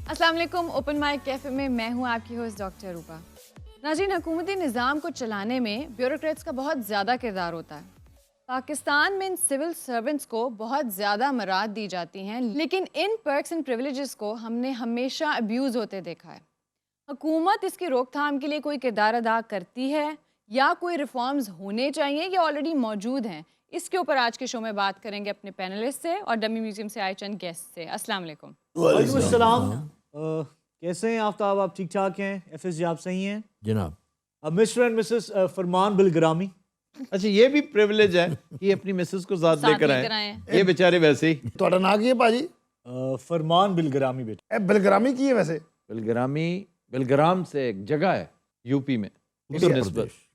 अस्सलाम वालेकुम। Open mic cafe में मैं हूं आपकी होस्ट डॉक्टर रूपा। नाज़रीन, हुकूमती निज़ाम को चलाने में ब्यूरोक्रेट्स का बहुत ज़्यादा किरदार होता है। पाकिस्तान में इन सिविल सर्वेंट्स को बहुत ज़्यादा मराद दी जाती हैं, लेकिन इन पर्क्स एंड प्रिविलेजेस को हमने हमेशा अब्यूज़ होते देखा है। हुकूमत इसकी रोकथाम के लिए कोई किरदार अदा करती है या कोई रिफॉर्म्स होने चाहिए या ऑलरेडी मौजूद हैं? इसके ऊपर आज के शो में बात करेंगे अपने पैनलिस्ट से और डमी म्यूजियम से आए चंद गेस्ट से। अस्सलाम वालेकुम। वालेकुम अस्सलाम। कैसे हैं आफ्ताब? आप ठीक ठाक हैं? एफएस जी आप सही हैं जनाब? अब मिस्टर एंड मिसेस फरमान बिलग्रामी। अच्छा, ये भी प्रिविलेज है कि अपनी मिसेस को साथ लेकर आए। ये बेचारे वैसे ही ਤੁਹਾਡਾ ਨਾਂ ਕੀ ਹੈ ਭਾਜੀ? फरमान बिलग्रामी बेटा। ਇਹ बिलग्रामी की है वैसे? बिलग्राम से एक जगह है यूपी में,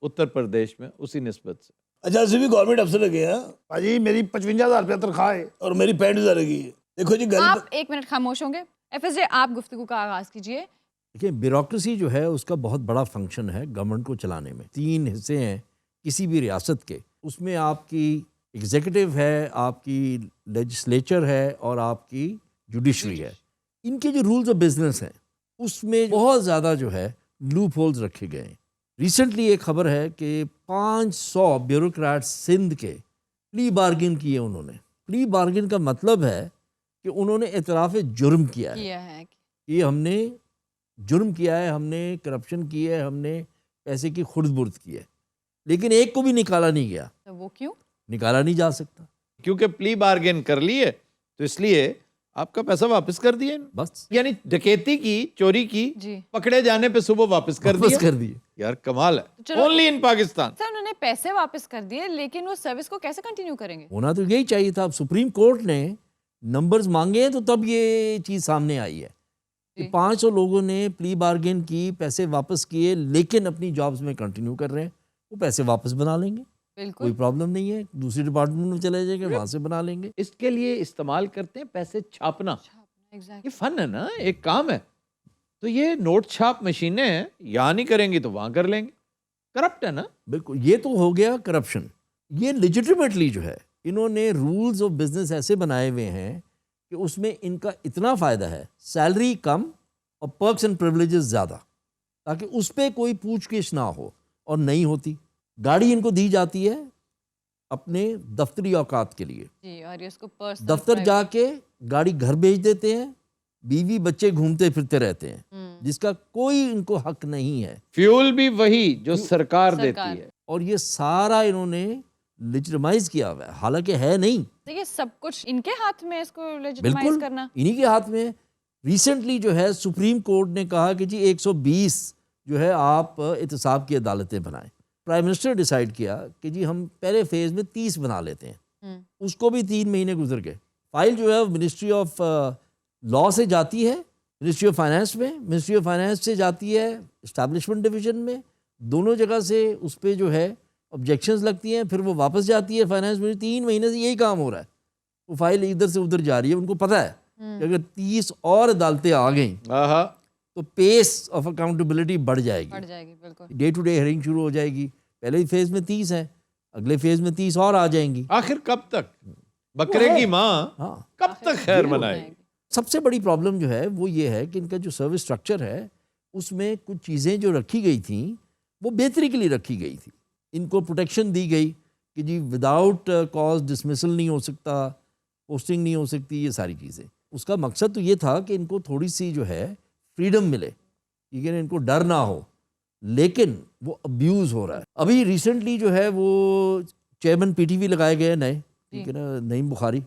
उत्तर प्रदेश में, उसी निस्बत से। अच्छा, असि भी गवर्नमेंट अफसर लगे हैं ਭਾਜੀ मेरी 55,000 रुपया तनख्वाह है। और मेरी 65,000 लगी है। देखो जी, गल आप एक मिनट खामोश होंगे। एफएसजे, आप गुफ्तगू का आगाज कीजिए। देखिए, ब्यूरोक्रेसी जो है उसका बहुत बड़ा फंक्शन है गवर्नमेंट को चलाने में। 3 हिस्से हैं किसी भी रियासत के। उसमें आपकी एग्जीक्यूटिव है, आपकी लेजिस्लेचर है और आपकी जुडिशरी है। इनके जो रूल्स ऑफ बिजनेस हैं उसमें बहुत ज़्यादा जो है लूप होल्स रखे गए हैं। रिसेंटली एक खबर है कि 500 ब्यूरोक्रेट्स सिंध के प्ली बार्गिन किए उन्होंने। प्ली बार्गिन का मतलब है कि उन्होंने एतराफ़ जुर्म किया है कि हमने जुर्म किया है, हमने करप्शन की है, हमने पैसे की खुर्द-बुर्द की है, लेकिन एक को भी निकाला नहीं गया। तो वो क्यों? निकाला नहीं जा सकता क्योंकि प्ली बार्गेन कर लिए, तो इसलिए आपका पैसा वापस कर दिए। बस, यानी डकैती की, चोरी की, जी। पकड़े जाने पे सुबह वापस कर दिए। यार कमाल है। चलो, ओनली इन पाकिस्तान। सर, उन्होंने पैसे वापस कर दिए, लेकिन वो सर्विस को कैसे कंटिन्यू करेंगे? होना तो यही चाहिए था। अब सुप्रीम कोर्ट ने नंबर्स मांगे हैं तो तब ये चीज़ सामने आई है कि 500 लोगों ने प्ली बार्गेन की, पैसे वापस किए, लेकिन अपनी जॉब्स में कंटिन्यू कर रहे हैं। वो पैसे वापस बना लेंगे, बिल्कुल कोई प्रॉब्लम नहीं है। दूसरी डिपार्टमेंट में चले जाएंगे, वहाँ से बना लेंगे। इसके लिए इस्तेमाल करते हैं पैसे छापना। एग्जैक्टली। ये फन है ना, एक काम है। तो ये नोट छाप मशीनें हैं, यहाँ नहीं करेंगी तो वहाँ कर लेंगे। करप्ट है ना। बिल्कुल, ये तो हो गया करप्शन। ये लेजिटिमेटली जो है इन्होंने रूल्स ऑफ बिजनेस ऐसे बनाए हुए हैं कि उसमें इनका इतना फ़ायदा है, सैलरी कम और पर्क्स एंड प्रिविलेजेस ज़्यादा, ताकि उस पर कोई पूछगिछ ना हो। और नहीं होती। गाड़ी इनको दी जाती है अपने दफ्तरी औकात के लिए, जी, और ये उसको पर्सनल दफ्तर जाके गाड़ी घर भेज देते हैं, बीवी बच्चे घूमते फिरते रहते हैं, जिसका कोई इनको हक नहीं है। फ्यूल भी वही जो सरकार देती है। और ये सारा इन्होंने लेजिटिमाइज किया हुआ है, हालांकि है नहीं। तो ये सब कुछ इनके हाथ में है, इसको लेजिटिमाइज बिल्कुल करना। इन्हीं के हाथ में। रिसेंटली जो है सुप्रीम कोर्ट ने कहा कि जी 120 जो है आप एहतसाब की अदालतें बनाएं। प्राइम मिनिस्टर डिसाइड किया कि जी हम पहले फेज़ में 30 बना लेते हैं। उसको भी 3 महीने गुजर गए। फाइल जो है मिनिस्ट्री ऑफ लॉ से जाती है मिनिस्ट्री ऑफ फाइनेंस में, मिनिस्ट्री ऑफ फाइनेंस से जाती है इस्टेब्लिशमेंट डिवीज़न में। दोनों जगह से उस पर जो है ऑब्जेक्शंस लगती हैं, फिर वो वापस जाती है फाइनेंस में। 3 महीने से यही काम हो रहा है। वो फाइल इधर से उधर जा रही है। उनको पता है कि अगर 30 और अदालतें आ गई तो पेस ऑफ अकाउंटेबिलिटी बढ़ जाएगी। बिल्कुल। डे टू डे हेयरिंग शुरू हो जाएगी। पहले ही फेज़ में 30 है, अगले फेज़ में 30 और आ जाएंगी। आखिर कब तक बकरे की माँ कब तक खैर मनाएगी? सबसे बड़ी प्रॉब्लम जो है वो ये है कि इनका जो सर्विस स्ट्रक्चर है उसमें कुछ चीज़ें जो रखी गई थी वो बेहतरी के लिए रखी गई थी। इनको प्रोटेक्शन दी गई कि जी विदाउट कॉज डिसमिसल नहीं हो सकता, पोस्टिंग नहीं हो सकती, ये सारी चीज़ें। उसका मकसद तो ये था कि इनको थोड़ी सी जो है फ्रीडम मिले, ठीक है ना, इनको डर ना हो। लेकिन वो अब्यूज़ हो रहा है। अभी रिसेंटली जो है वो चेयरमैन पीटीवी लगाए गए नए, ठीक है ना, नईम बुखारी।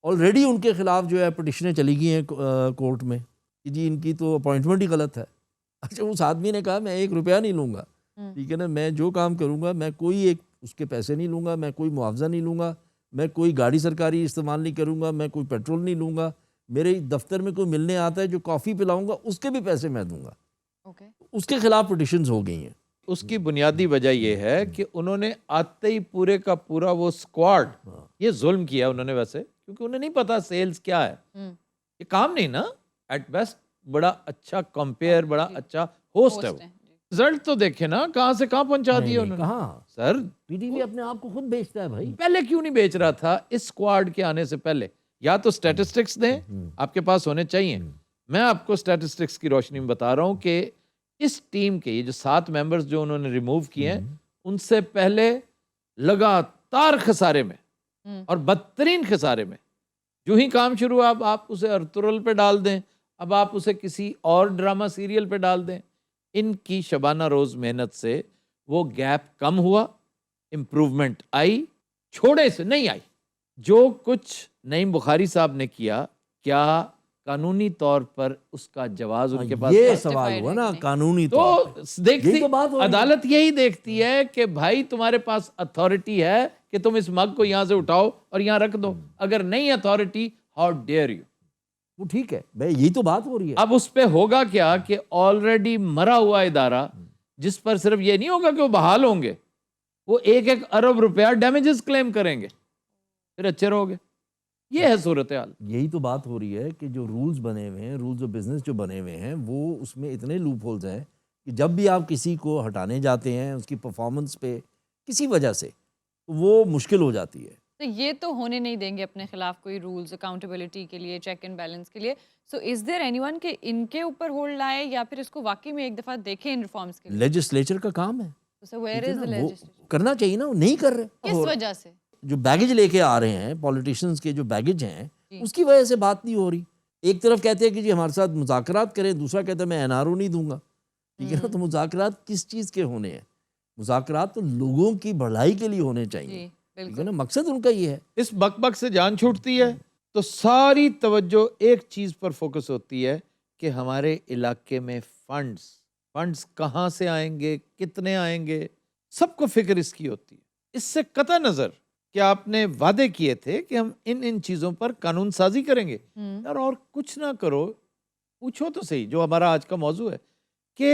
ऑलरेडी उनके खिलाफ जो है पिटिशनें चली गई हैं कोर्ट में कि जी इनकी तो अपॉइंटमेंट ही गलत है। अच्छा, उस आदमी ने कहा मैं 1 रुपया नहीं लूँगा, ठीक है ना, मैं जो काम करूँगा मैं कोई एक उसके पैसे नहीं लूँगा, मैं कोई मुआवजा नहीं लूँगा, मैं कोई गाड़ी सरकारी इस्तेमाल नहीं करूँगा, मैं कोई पेट्रोल नहीं लूँगा, मेरे दफ्तर में कोई मिलने आता है जो कॉफ़ी पिलाऊँगा उसके भी पैसे मैं दूँगा। उसके खिलाफ पिटिशंस हो गई हैं। उसकी बुनियादी वजह यह है कि उन्होंने आते ही पूरे का पूरा वो स्क्वाड ये जुल्म किया उन्होंने, वैसे क्योंकि उन्हें नहीं पता सेल्स क्या है। ये काम नहीं ना, एट बेस्ट बड़ा अच्छा कंपेयर, बड़ा अच्छा होस्ट है वो। रिजल्ट तो देखे ना, कहाँ से कहाँ पहुंचा दिए उन्होंने। कहाँ सर पीटीवी अपने आप को खुद बेचता है भाई। पहले क्यों नहीं बेच रहा था? इस स्क्वाड के आने से पहले या तो स्टैटिस्टिक्स दें, आपके पास होने चाहिए। मैं आपको स्टैटिस्टिक्स की रोशनी में बता रहा हूं कि इस टीम के ये जो 7 मेंबर्स जो उन्होंने रिमूव किए हैं, उनसे पहले लगातार खसारे में और बदतरीन खसारे में, जो ही काम शुरू हुआ, अब आप उसे अर्तुगरुल पे डाल दें, अब आप उसे किसी और ड्रामा सीरियल पे डाल दें, इनकी शबाना रोज मेहनत से वो गैप कम हुआ, इम्प्रूवमेंट आई, छोड़े से नहीं आई। जो कुछ नईम बुखारी साहब ने किया, क्या कानूनी तौर पर उसका जवाब उनके पास ये था? सवाल हुआ ना है कि नहीं? कानूनी तौर पे। तो देखती यही तो बात हो रही है। अदालत यही देखती है कि भाई तुम्हारे पास अथॉरिटी है कि तुम इस मग को यहां से उठाओ और यहां रख दो, अगर नहीं अथॉरिटी, हाउ डेयर यू। वो ठीक है भाई, यही तो बात हो रही है। अब उस पे होगा क्या कि ऑलरेडी मरा हुआ इदारा, जिस पर सिर्फ ये नहीं होगा कि वो बहाल होंगे, वो 1-1 अरब रुपया डैमेजेस क्लेम करेंगे, फिर अच्छे रहोगे। ये है सूरत हाल। यही तो बात हो रही है कि जो रूल्स बने हुए हैं, रूल्स ऑफ बिजनेस जो बने हुए हैं, वो उसमें इतने लूप होल्स हैं कि जब भी आप किसी को हटाने जाते हैं उसकी परफॉर्मेंस पे किसी वजह से, तो वो मुश्किल हो जाती है। तो ये तो होने नहीं देंगे अपने खिलाफ कोई रूल्स अकाउंटेबिलिटी के लिए, चेक एंड बैलेंस के लिए। सो इज देयर एनीवन कि इनके ऊपर होल्ड लाए या फिर इसको वाकई में एक दफा देखें इन रिफॉर्म्स के लिए? लेजिस्लेचर का काम है, सो वेयर ठीक है इज द ना? वो लेजिस्लेशन? करना चाहिए ना, वो नहीं कर रहे। किस वजह से? जो बैगेज लेके आ रहे हैं पॉलिटिशियंस के, जो बैगेज हैं, जी। उसकी वजह से बात नहीं हो रही। एक तरफ कहते हैं कि जी हमारे साथ मुज़ाकरात करें, दूसरा कहता है मैं एनआरओ नहीं दूंगा, ठीक है ना? तो मुज़ाकरात किस चीज़ के होने हैं? मुज़ाकरात तो लोगों की भलाई के लिए होने चाहिए, जी ठीक है बिल्कुल। ना? मकसद उनका ये है। इस बकबक से जान छूटती है तो सारी तवज्जो एक चीज पर फोकस होती है कि हमारे इलाके में फंड्स कहाँ से आएंगे, कितने आएंगे, सबको फिक्र इसकी होती है। इससे कतई नजर कि आपने वादे किए थे कि हम इन चीजों पर कानून साजी करेंगे, यार और कुछ ना करो, पूछो तो सही। जो हमारा आज का मौजू है कि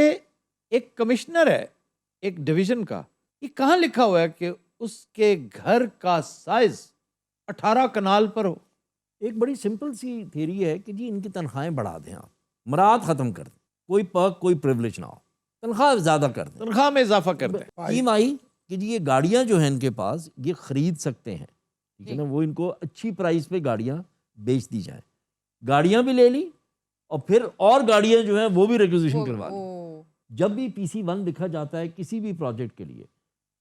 एक कमिश्नर है एक डिवीजन का, ये कहाँ लिखा हुआ है कि उसके घर का साइज 18 कनाल पर हो? एक बड़ी सिंपल सी थ्योरी है कि जी इनकी तनख्वाहें बढ़ा दें, आप मराद ख़त्म कर दें, कोई पर्क कोई प्रिविलेज ना हो, तनख्वाह ज़्यादा कर दें। तनख्वाह में इजाफा कर दें। स्कीम आई कि जी ये गाड़ियाँ जो हैं इनके पास, ये ख़रीद सकते हैं, ठीक है ना? वो इनको अच्छी प्राइस पे गाड़ियाँ बेच दी जाए, गाड़ियाँ भी ले ली और फिर और गाड़ियाँ जो हैं वो भी रिक्विजिशन करवा ली। जब भी PC1 लिखा जाता है किसी भी प्रोजेक्ट के लिए,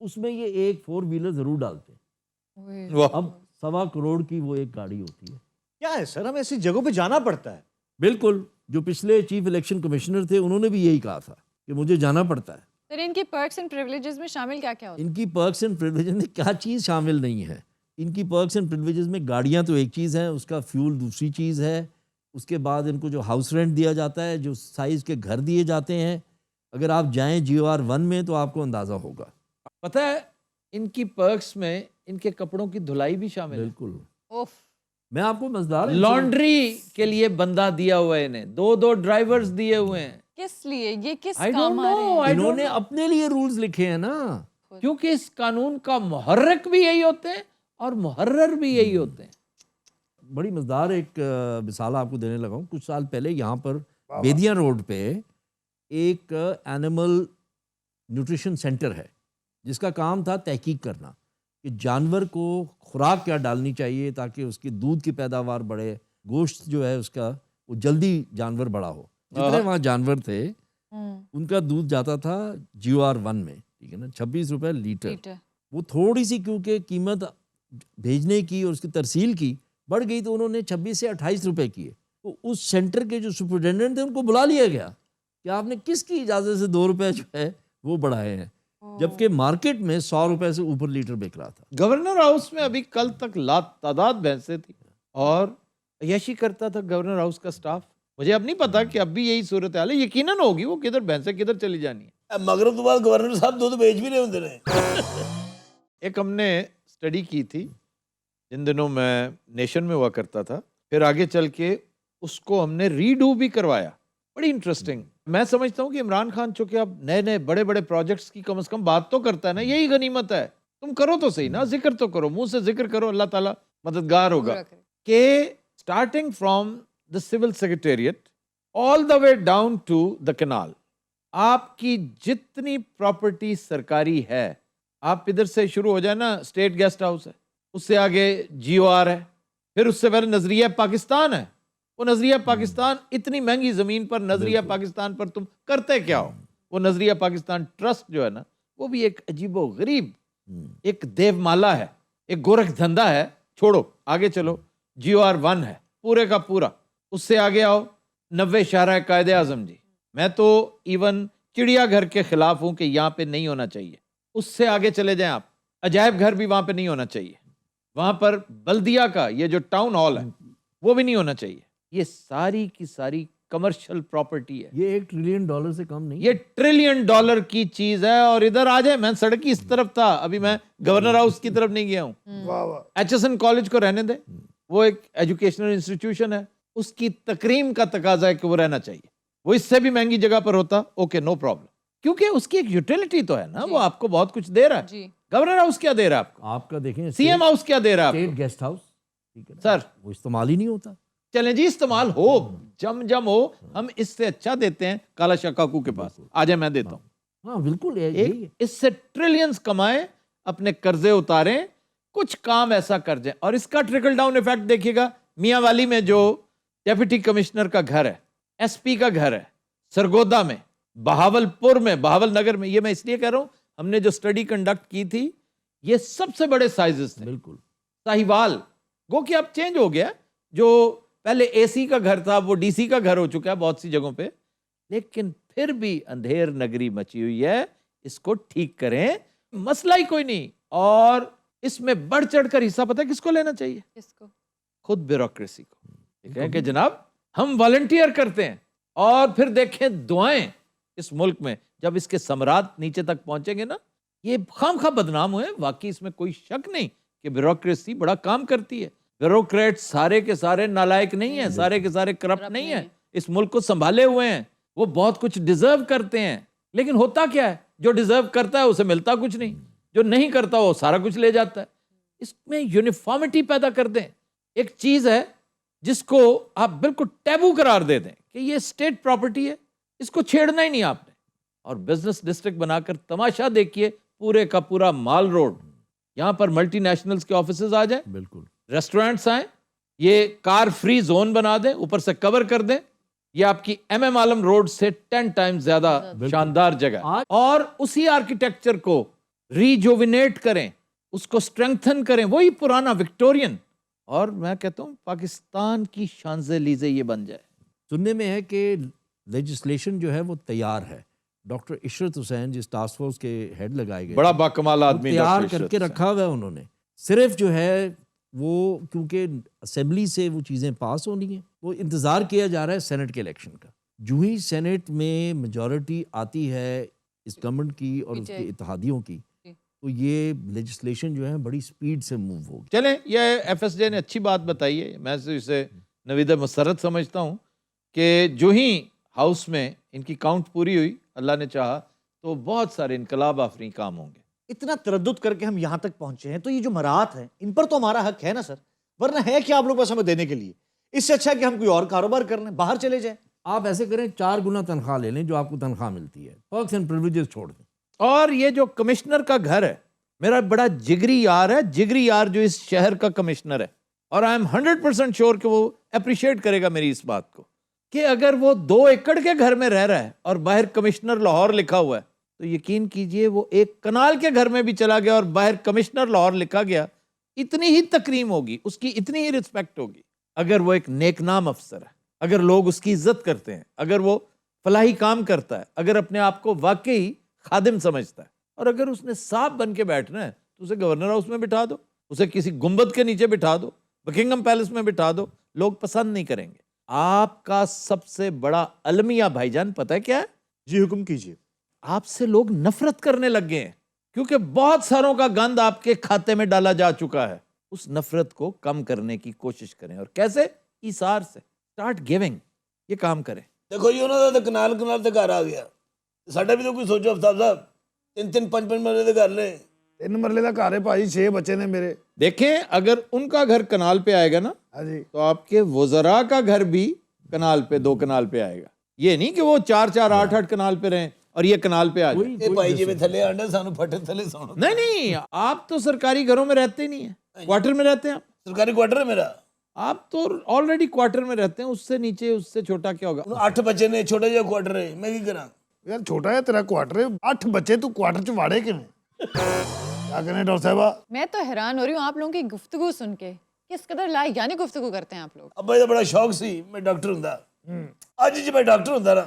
उसमें ये एक 4 व्हीलर ज़रूर डालते हैं। वाह। अब 1.25 करोड़ की वो एक गाड़ी होती है। क्या है सर, हमें ऐसी जगहों पे जाना पड़ता है? बिल्कुल, जो पिछले चीफ इलेक्शन कमिश्नर थे उन्होंने भी यही कहा था कि मुझे जाना पड़ता है। सर इनकी पर्क्स एंड प्रिविलेजेस में शामिल क्या क्या होता है? इनकी पर्क्स एंड प्रिविलेजेस में क्या चीज़ शामिल नहीं है? इनकी पर्क्स एंड प्रिविलेजेस में गाड़ियाँ तो एक चीज़ है, उसका फ्यूल दूसरी चीज़ है, उसके बाद इनको जो हाउस रेंट दिया जाता है, जो साइज़ के घर दिए जाते हैं, अगर आप जाएं GOR1 में तो आपको अंदाज़ा होगा। पता है इनकी पर्क्स में इनके कपड़ों की धुलाई भी शामिल है। बिल्कुल, उफ, मैं आपको मजेदार लॉन्ड्री के लिए बंदा दिया हुआ है इन्हें, 2-2 ड्राइवर्स दिए हुए हैं। किस लिए? ये किस I don't काम आ रहे know, हैं? I don't इन्होंने know। अपने लिए रूल्स लिखे हैं ना। क्योंकि इस कानून का मुहर्रिक भी यही होते हैं और मुहर्रर भी यही होते हैं। बड़ी मजेदार एक मिसाल आपको देने लगा हूँ। कुछ साल पहले यहाँ पर बेदिया रोड पे एक एनिमल न्यूट्रिशन सेंटर है, जिसका काम था तहकीक करना कि जानवर को खुराक क्या डालनी चाहिए ताकि उसकी दूध की पैदावार बढ़े, गोश्त जो है उसका वो जल्दी जानवर बड़ा हो। जितने वहाँ जानवर थे उनका दूध जाता था GOR1 में, ठीक है ना, 26 रुपए लीटर। लीटर। वो थोड़ी सी क्योंकि कीमत भेजने की और उसकी तरसील की बढ़ गई तो उन्होंने 26 से 28 रुपए किए। तो उस सेंटर के जो सुपरिटेंडेंट थे उनको बुला लिया गया कि आपने किसकी इजाज़त से 2 रुपए जो है वो बढ़ाए हैं, जबकि मार्केट में 100 रुपए से ऊपर लीटर बिक रहा था। गवर्नर हाउस में अभी कल तक तादाद भैंसें थी और यशी करता था गवर्नर हाउस का स्टाफ। मुझे अब नहीं पता कि अब भी यही सूरत हाल है, यकीनन होगी। वो किधर भैंसें किधर चली जानी है। मगरब तो बाद गवर्नर साहब दूध बेच भी नहीं होते रहे। एक हमने स्टडी की थी जिन दिनों मैं नेशन में हुआ करता था, फिर आगे चल के उसको हमने रीडू भी करवाया। बड़ी इंटरेस्टिंग। मैं समझता हूँ कि इमरान खान चूंकि अब नए नए बड़े बड़े प्रोजेक्ट्स की कम से कम बात तो करता है ना, यही गनीमत है। तुम करो तो सही ना, जिक्र तो करो, मुंह से जिक्र करो, अल्लाह ताला मददगार होगा। पूरा करें। कि starting from the civil secretariat all the way down to the canal, आपकी जितनी प्रॉपर्टी सरकारी है, आप इधर से शुरू हो जाए ना, स्टेट गेस्ट हाउस है, उससे आगे GOR है, फिर उससे पहले नजरिया पाकिस्तान है, वो नजरिया पाकिस्तान, इतनी महंगी जमीन पर नजरिया पाकिस्तान पर तुम करते क्या हो? वो नजरिया पाकिस्तान ट्रस्ट जो है ना, वो भी एक अजीबो गरीब एक देवमाला है, एक गोरख धंधा है। छोड़ो, आगे चलो, GOR1 है पूरे का पूरा। उससे आगे आओ 90 शाहराह कायदे आजम जी। मैं तो इवन चिड़ियाघर के खिलाफ हूं कि यहाँ पे नहीं होना चाहिए। उससे आगे चले जाएं आप, अजायब घर भी वहां पे नहीं होना चाहिए। वहां पर बल्दिया का ये जो टाउन हॉल है वो भी नहीं होना चाहिए। ये सारी की सारी कमर्शियल प्रॉपर्टी है। ये $1 ट्रिलियन से कम नहीं। ये $1 ट्रिलियन की चीज है। और इधर आ जाए, मैं सड़क की इस तरफ था, अभी मैं गवर्नर हाउस की तरफ नहीं गया हूँ। वाह वाह। HSN कॉलेज को रहने दे, वो एक एजुकेशनल इंस्टीट्यूशन है, उसकी तकरीम का तकाजा है कि वो रहना चाहिए। वो इससे भी महंगी जगह पर होता, ओके नो प्रॉब्लम, क्योंकि उसकी एक यूटिलिटी तो है ना, वो आपको बहुत कुछ दे रहा है। जी। गवर्नर हाउस क्या दे रहा है आपको? आपका देखें CM हाउस क्या दे रहा है स्टेट आपको? गेस्ट हाउस, ठीक है ना? सर वो इस्तेमाल ही नहीं होता। चलें जी, इस्तेमाल हो, जम हो, हम इससे अच्छा देते हैं काला शाह काकू के पास। आ जाए, मैं देता हूँ। हाँ बिल्कुल, यही है। एक इससे ट्रिलियंस कमाए, अपने कर्जे उतारें, कुछ काम ऐसा कर जाए। और इसका ट्रिकल डाउन इफेक्ट देखिएगा। मियां वाली में जो डेप्यूटी कमिश्नर का घर है, SP का घर है, सरगोदा में, बहावलपुर में, बहावल नगर में, ये मैं इसलिए कह रहा हूं, हमने जो स्टडी कंडक्ट की थी, ये सबसे बड़े साइजेस थे। बिल्कुल। साहिवाल गो कि अब चेंज हो गया, जो पहले AC का घर था वो DC का घर हो चुका है बहुत सी जगहों पे, लेकिन फिर भी अंधेर नगरी मची हुई है। इसको ठीक करें, मसला ही कोई नहीं। और इसमें बढ़ चढ़कर हिस्सा पता है किसको लेना चाहिए? किसको? खुद खुद ब्यूरोक्रेसी को। ठीक है कि जनाब हम वॉलंटियर करते हैं, और फिर देखें दुआएं इस मुल्क में जब इसके सम्राट नीचे तक पहुंचेंगे ना, ये खामखा बदनाम हुए। वाकई इसमें कोई शक नहीं कि ब्यूरोक्रेसी बड़ा काम करती है। ब्यूरोक्रेट सारे के सारे नालायक नहीं है, सारे के सारे करप्ट नहीं है। इस मुल्क को संभाले हुए हैं, वो बहुत कुछ डिजर्व करते हैं। लेकिन होता क्या है, जो डिजर्व करता है उसे मिलता कुछ नहीं, जो नहीं करता वो सारा कुछ ले जाता है। इसमें यूनिफॉर्मिटी पैदा कर दें। एक चीज है जिसको आप बिल्कुल टैबू करार दे दें कि ये स्टेट प्रॉपर्टी है, इसको छेड़ना ही नहीं आपने, और बिजनेस डिस्ट्रिक्ट बनाकर तमाशा देखिए पूरे का पूरा माल रोड, यहां पर मल्टीनेशनल्स के ऑफिसेज आ जाए, बिल्कुल। रेस्टोरेंट्स आए, ये कार फ्री जोन बना दें, ऊपर से कवर कर दें। ये आपकी MM आलम रोड से 10 टाइम्स ज्यादा शानदार जगह है। और उसी आर्किटेक्चर को रिजुविनेट करें, उसको स्ट्रेंथन करें, वही पुराना विक्टोरियन। और मैं कहता हूं पाकिस्तान की शांज़ेलीज़े ये बन जाए। सुनने में है कि लेजिस्लेशन जो है वो तैयार है। डॉक्टर इशरत हुसैन जिस टास्क फोर्स के हेड लगाए गए, बड़ा बाकमाल आदमी तैयार डॉक्टर करके इशरत रखा हुआ है उन्होंने। सिर्फ जो है वो, क्योंकि असेंबली से वो चीज़ें पास होनी है, वो इंतज़ार किया जा रहा है सेनेट के इलेक्शन का। जो ही सेनेट में मेजॉरिटी आती है इस गवर्नमेंट की और उसके इत्तेहादियों की, तो ये लेजिस्लेशन जो है बड़ी स्पीड से मूव होगी। चलें, ये FSJ ने अच्छी बात बताई है। मैं तो इसे नवीद मसरत समझता हूँ कि जो ही हाउस में इनकी काउंट पूरी हुई, अल्लाह ने चाहा, तो बहुत सारे इनकलाब आफरी काम होंगे। इतना तरद्दुद करके हम यहाँ तक पहुंचे हैं, तो ये जो मराहत हैं, इन पर तो हमारा हक है ना सर, वरना है क्या आप लोग बस हमें देने के लिए? इससे अच्छा है कि हम कोई और कारोबार कर लें, बाहर चले जाएं। आप ऐसे करें, 4 गुना तनख्वाह ले लें जो आपको तनख्वाह मिलती है, पर्क्स एंड प्रिविलेजेस छोड़ दें। और ये जो कमिश्नर का घर है, मेरा बड़ा जिगरी यार है, जिगरी यार जो इस शहर का कमिश्नर है, और आई एम 100% श्योर कि वो अप्रिशिएट करेगा मेरी इस बात को, कि अगर वो 2 एकड़ के घर में रह रहा है और बाहर कमिश्नर लाहौर लिखा हुआ है, तो यकीन कीजिए वो 1 कनाल के घर में भी चला गया और बाहर कमिश्नर लाहौर लिखा गया, इतनी ही तकरीम होगी उसकी, इतनी ही रिस्पेक्ट होगी। अगर वो एक नेकनाम अफसर है, अगर लोग उसकी इज्जत करते हैं, अगर वो फलाही काम करता है, अगर अपने आप को वाकई खादिम समझता है, और अगर उसने सांप बन के बैठना है तो उसे गवर्नर हाउस में बिठा दो, उसे किसी गुंबद के नीचे बिठा दो, बकिंगम पैलेस में बिठा दो, लोग पसंद नहीं करेंगे। आपका सबसे बड़ा अलमिया भाईजान पता है क्या है? जी हुक्म कीजिए। आपसे लोग नफरत करने लग गए हैं, क्योंकि बहुत सारों का गंद आपके खाते में डाला जा चुका है। उस नफरत को कम करने की कोशिश करें, और कैसे? ईसार से स्टार्ट गिविंग, ये काम करें। देखो जी, ਉਹਨਾਂ ਦਾ ਕਨਾਲ ਤੇ ਘਰ ਆ ਗਿਆ, ਸਾਡਾ ਵੀ ਤਾਂ ਕੋਈ ਸੋਚੋ ਅਫਤਾਬ ਸਾਹਿਬ, 3-3 5-5 ਮਰਲੇ ਦੇ ਘਰ ਨੇ। 3 ਮਰਲੇ ਦਾ ਘਰ ਹੈ ਭਾਜੀ, 6 ਬੱਚੇ ਨੇ ਮੇਰੇ। देखें, अगर उनका घर कनाल पे आएगा ना, हाँ जी। तो आपके वज़रा का घर भी कनाल पे, 2 कनाल पे आएगा। ये नहीं कि वो 4-4 8-8 कनाल पे रहें और ये कनाल पे आ जाए। ਇਹ ਭਾਈ ਜਿਵੇਂ ਥੱਲੇ ਆਂਡੇ ਸਾਨੂੰ ਫੱਟੇ ਥੱਲੇ ਸੌਣਾ। नहीं, आप तो सरकारी घरों में रहते ही नहीं है, क्वार्टर में रहते हैं आप। ਸਰਕਾਰੀ ਕੁਆਟਰ ਹੈ ਮੇਰਾ। आप तो ऑलरेडी क्वार्टर में रहते हैं, उससे नीचे उससे छोटा क्या होगा? ਹੁਣ 8 ਬੱਚੇ ਨੇ, ਛੋਟਾ ਜਿਹਾ ਕੁਆਟਰ ਹੈ, ਮੈਂ ਕੀ ਕਰਾਂ? ਯਾਰ ਛੋਟਾ ਹੈ ਤੇਰਾ ਕੁਆਟਰ, 8 ਬੱਚੇ ਤੂੰ ਕੁਆਟਰ ਚ ਵਾੜੇ ਕਿਵੇਂ? क्या कहने डॉक्टर साहबा? मैं तो हैरान हो रही हूँ आप लोगों की गुफ्तगू सुन के, किस कदर लायकानी गुफ्तगू करते हैं आप लोग। ਅੱਬਾ ਇਹਦਾ ਬੜਾ ਸ਼ੌਕ ਸੀ ਮੈਂ ਡਾਕਟਰ ਹੁੰਦਾ। ਅੱਜ ਜੇ ਮੈਂ ਡਾਕਟਰ ਹੁੰਦਾ ਨਾ,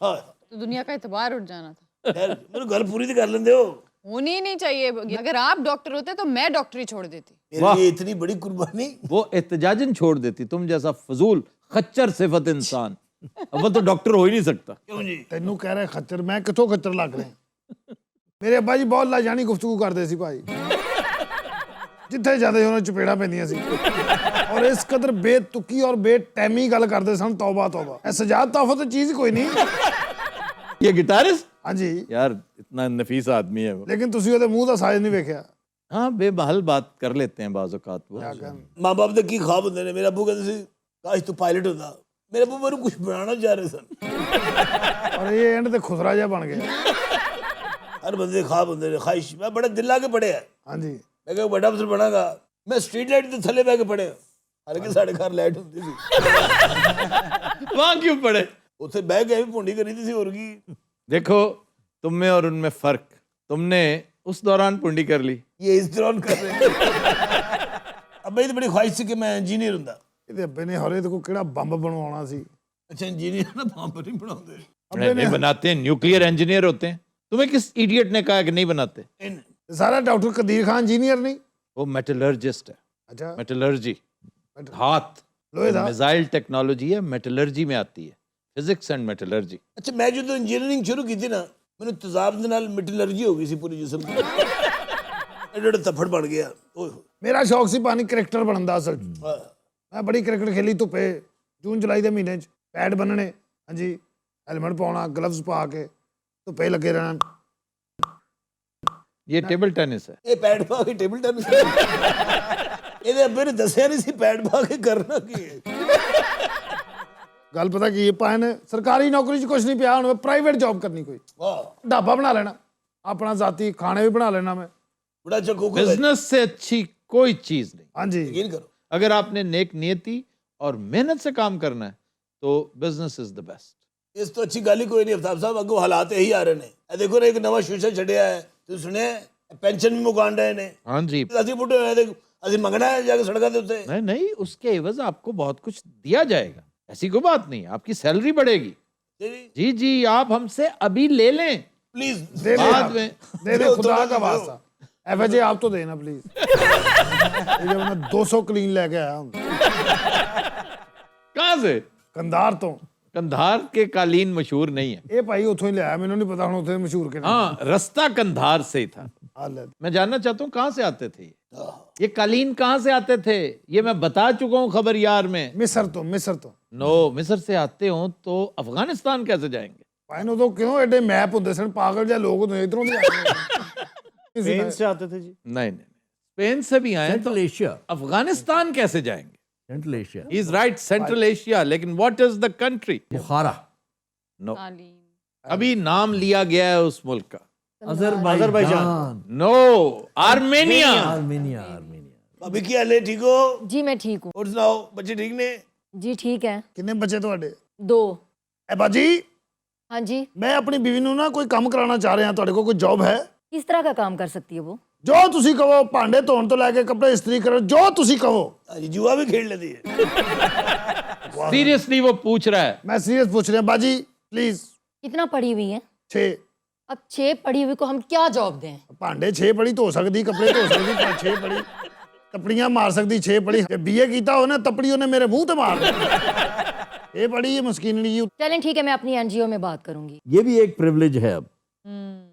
ਹਾਂ तो दुनिया का एतबार उठ जाना था। ਯਾਰ ਮੈਨੂੰ ਗੱਲ ਪੂਰੀ ਤੇ ਕਰ ਲੈਂਦੇ ਹੋ। होनी ही नहीं चाहिए, अगर आप डॉक्टर होते तो मैं डॉक्टरी छोड़ देती। मेरे लिए इतनी बड़ी कुर्बानी। वो एहतजाजन छोड़ देती, तुम जैसा फजूल खच्चर सिफत इंसान, अब वो तो डॉक्टर हो ही नहीं सकता। क्यों जी? ਤੈਨੂੰ ਕਹਿ ਰਿਹਾ ਖੱਚਰ, ਮੈਂ ਕਿੱਥੋਂ ਖੱਚਰ ਲੱਗ ਰਿਹਾ? ਮੇਰੇ ਅੱਬਾ ਜੀ ਬਹੁਤ ਲਾਜਾਨੀ ਗੁਫ਼ਤਗੂ ਕਰਦੇ ਸੀ ਭਾਈ, ਜਿੱਥੇ ਜਾਂਦੇ ਸੀ ਉਹਨਾਂ ਨੂੰ ਚਪੇੜਾਂ ਪੈਂਦੀਆਂ ਸੀ, ਔਰ ਇਸ ਕਦਰ ਬੇਤੁਕੀ ਔਰ ਬੇਟੈਮੀ ਗੱਲ ਕਰਦੇ ਸਨ, ਤੌਬਾ ਤੌਬਾ। ਇਹ ਸਜਾਦ ਤੋਹਫਾ तो चीज कोई नहीं। ये गिटारिस्ट ਹਾਂਜੀ, यार इतना नफीस आदमी है वो। ਲੇਕਿਨ ਤੁਸੀਂ ਉਹਦੇ ਮੂੰਹ ਦਾ ਸਾਜ਼ ਨਹੀਂ ਵੇਖਿਆ। हाँ बेबहल बात कर लेते हैं बाज़ औक़ात वो। ਕਿਆ ਕਹਿਣ? ਮਾਂ ਬਾਪ ਦੇ ਕੀ ਖਾਬ ਹੁੰਦੇ ਨੇ। ਮੇਰਾ ਅੱਬੂ ਕਹਿੰਦੇ ਸੀ ਕਾਸ਼ ਤੂੰ ਪਾਇਲਟ ਹੁੰਦਾ। ਮੇਰੇ ਅੱਬੂ ਮੈਨੂੰ ਕੁਝ ਬਣਾਉਣਾ ਚਾਹ ਰਹੇ ਸਨ। ਔਰ ਇਹ ਐਂਡ ਤੇ ਖੁਸਰਾ ਜਿਹਾ ਬਣ ਗਿਆ। ਹਰ ਬੰਦੇ ਦੇ ਖਾਬ ਹੁੰਦੇ ਨੇ, ਖਾਹਿਸ਼। ਮੈਂ ਬੜਾ ਦਿਲ ਲਾ ਕੇ ਪੜਿਆ। ਹਾਂਜੀ, ਮੈਂ ਕਿਹਾ ਵੱਡਾ ਅਫਸਰ ਬਣਾਂਗਾ। ਮੈਂ ਸਟਰੀਟ ਲਾਈਟ ਦੇ ਥੱਲੇ ਬਹਿ ਕੇ ਪੜਿਆ, ਹਾਲਾਂਕਿ ਸਾਡੇ ਘਰ ਲਾਈਟ ਹੁੰਦੀ ਸੀ। वहाँ क्यों पड़े? ਉੱਥੇ ਬਹਿ ਕੇ ਵੀ ਭੁੰਡੀ ਕਰੀਦੀ ਸੀ, ਹੋਰ ਕੀ। देखो तुम में और उनमें फर्क, तुमने उस दौरान पुंडी कर ली। ਇਹ ਇਸ ਦੌਰਾਨ ਕਰ ਰਹੇ। ਅੱਬਾ ਇਹ ਤਾਂ ਬੜੀ ਖੁਆਇਸ਼ ਸੀ ਕਿ ਮੈਂ ਇੰਜੀਨੀਅਰ ਹੁੰਦਾ। ਇਹਦੇ ਅੱਬੇ ਨੇ ਹਰੇ ਤੇ ਕੋ ਕਿਹੜਾ ਬੰਬ ਬਣਵਾਉਣਾ ਸੀ। ਅੱਛਾ ਇੰਜੀਨੀਅਰ ਨਾ ਬੰਬ ਨਹੀਂ ਬਣਾਉਂਦੇ। नहीं, नहीं बनाते हैं, न्यूक्लियर इंजीनियर होते हैं। तुम्हें किस इडियट ने कहा कि नहीं बनाते? ਇਹਨੇ ਸਾਰਾ ਡਾਕਟਰ ਕਦੀਰ ਖਾਨ ਇੰਜੀਨੀਅਰ ਨਹੀਂ? वो मेटलर्जिस्ट है। ਅੱਛਾ, मेटलर्जी हाथ, लोहे दा? मिसाइल टेक्नोलॉजी है, मेटलर्जी में आती है, फिजिक्स एंड मेटलर्जी। ਅੱਛਾ ਮੈਂ ਜਦੋਂ ਇੰਜੀਨੀਅਰਿੰਗ ਸ਼ੁਰੂ ਕੀਤੀ ਨਾ, ਮੈਨੂੰ ਤੇਜ਼ਾਬ ਦੇ ਨਾਲ ਮੈਟਲਰਜੀ ਹੋ ਗਈ ਸੀ ਪੂਰੀ ਜਿਸਮ ਦੀ। ਐਡਾ ਤਫੜ ਬਣ ਗਿਆ। ਓਏ ਹੋਏ। ਮੇਰਾ ਸ਼ੌਕ ਸੀ ਪਾਣੀ ਕਰੈਕਟਰ ਬਣਨ ਦਾ ਅਸਲ 'ਚ। ਹਾਂ। ਮੈਂ ਬੜੀ ਕ੍ਰਿਕਟ ਖੇਲੀ ਧੁੱਪੇ, ਜੂਨ ਜੁਲਾਈ ਦੇ ਮਹੀਨੇ 'ਚ। ਪੈਡ ਬੰਨਣੇ, ਹਾਂਜੀ, ਹੈਲਮਟ ਪਾਉਣਾ, ਗਲਵਜ਼ ਪਾ ਕੇ ਧੁੱਪੇ ਲੱਗੇ ਰਹਿਣਾ। ये टेबल टेनिस है। ਇਹ ਪੈਡ ਪਾ ਕੇ ਟੇਬਲ ਟੈਨਿਸ ਇਹਦੇ ਅੱਬੇ ਨੇ ਦੱਸਿਆ ਨਹੀਂ ਸੀ ਪੈਡ ਪਾ ਕੇ ਕਰਨਾ ਕੀ ਹੈ। ਗੱਲ ਪਤਾ ਕੀ ਹੈ, ਪਾਏ ਨੇ ਸਰਕਾਰੀ ਨੌਕਰੀ 'ਚ ਕੁਝ ਨਹੀਂ ਪਿਆ, ਹੁਣ ਪ੍ਰਾਈਵੇਟ ਜੌਬ ਕਰਨੀ ਕੋਈ, ਵਾਹ ਢਾਬਾ ਬਣਾ ਲੈਣਾ ਆਪਣਾ, ਜ਼ਾਤੀ ਖਾਣੇ ਵੀ ਬਣਾ ਲੈਣਾ ਮੈਂ। ਬੜਾ ਅੱਛਾ ਕੁੱਕ ਹੈ। बिजनेस से अच्छी कोई चीज नहीं। ਹਾਂਜੀ, ਯਕੀਨ ਕਰੋ। अगर आपने नेक नियति और मेहनत से काम करना है तो बिजनेस इज द बेस्ट। ਇਸ ਤੋਂ ਅੱਛੀ ਗੱਲ ਹੀ ਕੋਈ ਨਹੀਂ। ਅਫਤਾਬ ਸਾਹਿਬ ਅੱਗੋਂ ਹਾਲਾਤ ਇਹੀ ਆ ਰਹੇ ਨੇ। ਇਹ ਦੇਖੋ ਨਾ, ਇੱਕ ਨਵਾਂ ਸ਼ੀਸ਼ਾ ਛੱਡਿਆ ਹੈ, ਤੁਸੀਂ ਸੁਣਿਆ? ਪੈਨਸ਼ਨ ਵੀ ਮੁਕਾਣ ਰਹੇ ਨੇ। हाँ जी, ਅਸੀਂ ਬੁੱਢੇ ਹੋਏ ਤੇ ਅਸੀਂ ਮੰਗਣਾ ਹੈ ਜਾ ਕੇ ਸੜਕਾਂ ਦੇ ਉੱਤੇ। नहीं नहीं, उसके एवज आपको बहुत कुछ दिया जाएगा, ऐसी कोई बात नहीं। आपकी सैलरी बढ़ेगी। जी जी, आप हमसे अभी ले लें, प्लीज दे दे बाद आप, में। दे दे, खुदा का वास्ता। एफएजे आप तो देना प्लीज। ये जब मैं 200 क्लीन लेके आया हूँ कहाँ से? कंधार तो। कंधार के कालीन मशहूर नहीं है। ਇਹ ਭਾਈ ਉੱਥੋਂ ਹੀ ਲਿਆਇਆ, ਮੈਨੂੰ ਨਹੀਂ ਪਤਾ ਹੁਣ ਉੱਥੇ ਮਸ਼ਹੂਰ ਕਿਹੜਾ। हाँ, रास्ता कंधार से ही था। ਆ ਲੈ, मैं जानना चाहता हूँ कहाँ से आते थे ये कालीन कहाँ से आते थे? ये मैं बता चुका हूँ खबरयार में। ਮਿਸਰ ਤੋਂ, ਮਿਸਰ ਤੋਂ। नो, मिस्र से आते हो तो अफगानिस्तान कैसे जाएंगे? ਭਾਈ ਨੂੰ ਉਦੋਂ ਕਿਉਂ ਐਡੇ ਮੈਪ ਹੁੰਦੇ ਸਨ, ਪਾਗਲ ਜਿਹੇ ਲੋਕ ਹੁੰਦੇ ਇਧਰੋਂ ਦੀ ਆਏ। स्पेन से आते थे जी। नहीं नहीं, स्पेन से भी आए तो सेंट्रल एशिया, अफगानिस्तान कैसे जाएंगे? Central Asia, he is right, Central Asia, लेकिन what is the country? Bukhara, no, तालीम। अभी नाम लिया गया है उस मुल्क का। Azerbaijan, no, Armenia. Armenia, Armenia. भाभी की हाल है? ठीक हो? जी मैं ठीक हूँ। और सुनाओ, बच्चे ठीक ने? जी ठीक है। ਕਿੰਨੇ ਬੱਚੇ ਤੁਹਾਡੇ? 2। ਐ ਬਾਜੀ, हाँ जी, ਮੈਂ ਆਪਣੀ ਬੀਵੀ ਨੂੰ ਨਾ ਕੋਈ ਕੰਮ ਕਰਾਉਣਾ ਚਾਹ ਰਿਹਾ, ਤੁਹਾਡੇ ਕੋਲ ਕੋਈ ਜੌਬ ਹੈ? किस तरह का काम कर सकती है वो? ਜੋ ਤੁਸੀਂ ਕਹੋ, ਭਾਂਡੇ ਧੋਣ ਤੋਂ ਲੈ ਕੇ ਕੱਪੜੇ ਇਸਤਰੀ ਕਰੋ, ਜੋ ਤੁਸੀਂ ਕਹੋ। अरे जुआ भी खेल लेती है। सीरियसली वो पूछ रहा है। ਮੈਂ ਸੀਰੀਅਸ ਪੁੱਛ ਰਿਹਾ ਬਾਜੀ, ਪਲੀਜ਼। कितना पढ़ी हुई है? 6 अब 6 पढ़ी हुई को हम क्या जॉब दें? ਭਾਂਡੇ 6 ਪੜੀ ਧੋ ਸਕਦੀ, ਕੱਪੜੇ ਧੋ ਸਕਦੀ, 6 ਪੜੀ ਤਪੜੀਆਂ ਮਾਰ ਸਕਦੀ, 6 ਪੜੀ। ਜੇ ਬੀਏ ਕੀਤਾ ਹੋ ਨਾ, ਤਪੜੀ ਉਹਨੇ ਮੇਰੇ ਮੂੰਹ ਤੇ ਮਾਰ ਦੇਣੀ। ਇਹ ਬੜੀ ਮਸਕੀਨੜੀ ਜੀ। चलें ठीक है, मैं अपनी एनजीओ में बात करूंगी। ये भी एक प्रिविलेज है अब।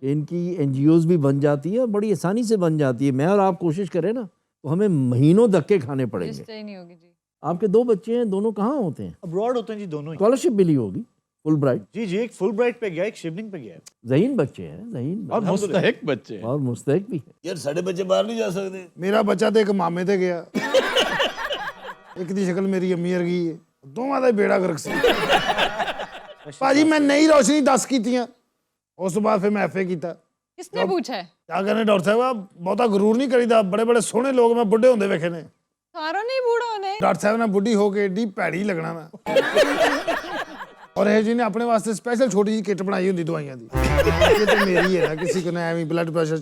इनकी एनजीओज भी बन जाती है, बड़ी आसानी से बन जाती है। मैं और आप कोशिश करें ना तो हमें महीनों धक्के खाने पड़ेंगे। रिश्ते ही नहीं होगी जी। आपके 2 बच्चे हैं, दोनों कहाँ होते हैं? अब्रॉड होते हैं जी दोनों ही। स्कॉलरशिप मिली होगी, फुल ब्राइट। जी जी, एक फुल ब्राइट पे गया, एक शिवनिंग पे गया। जहीन बच्चे हैं, जहीन और मुस्तहिक बच्चे हैं। और मुस्तहिक भी है। यार साढ़े बच्चे बाहर नहीं जा सकते। ਮੇਰਾ ਬੱਚਾ ਤੇ ਇੱਕ ਮਾਮੇ ਤੇ ਗਿਆ। ਇੱਕ ਦੀ ਸ਼ਕਲ ਮੇਰੀ ਅੰਮੀ ਵਰਗੀ ਹੈ, ਦੋਵਾਂ ਦਾ ਹੀ ਬੇੜਾ ਗਰਕ ਸੀ। ਭਾਜੀ ਮੈਂ ਨਹੀਂ ਰੋਸ਼ਨੀ 10 ਕੀਤੀਆਂ, ਉਸ ਤੋਂ ਬਾਅਦ ਫਿਰ ਮੈਂ ਐਫਏ ਕੀਤਾ। किसने पूछा है? क्या कहने डॉक्टर साहब, बहुता गुरूर नहीं करीदा, बड़े बड़े सोहने लोग मैं बुढ़े होंदे वेखे ने। सारा नहीं बूढ़ा होने। ਡਾਕਟਰ ਸਾਹਿਬ ਨਾਲ ਬੁੱਢੀ ਹੋ ਕੇ ਏਡੀ ਭੈੜੀ ਲੱਗਣਾ ਮੈਂ ਔਰ ਇਹ ਜੀ ਨੇ ਆਪਣੇ ਵਾਸਤੇ ਸਪੈਸ਼ਲ ਛੋਟੀ ਜਿਹੀ ਕਿੱਟ ਬਣਾਈ ਹੁੰਦੀ ਦਵਾਈਆਂ ਦੀ ਇਹ ਤੇ ਮੇਰੀ ਹੈ ਨਾ ਕਿਸੇ ਕੋ ਨਾ ਐਵੇਂ ਬਲੱਡ ਪ੍ਰੈਸ਼ਰ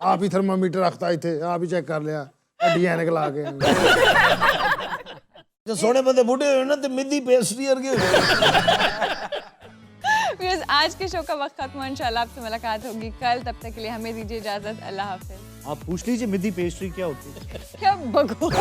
ਆਪ ਹੀ ਥਰਮਾਮੀਟਰ ਰੱਖਤਾ ਇੱਥੇ ਆਪ ਹੀ ਚੈੱਕ ਕਰ ਲਿਆ ਅੱਡੀ ਐਨਕ ਲਾ ਕੇ ਜੇ ਸੋਹਣੇ ਬੰਦੇ ਬੁੱਢੇ ਹੋਏ ਨਾ ਤੇ ਮਿੱਦੀ ਪੇਸਟਰੀ ਵਰਗੇ ਹੋ ਜਾਏ। Because आज के शो का वक्त खत्म हुआ, इंशाल्लाह आपसे मुलाकात होगी कल। तब तक के लिए हमें दीजिए इजाजत। अल्लाह हाफिज। आप पूछ लीजिए मिद्दी पेस्ट्री क्या होती है। क्या बकवास।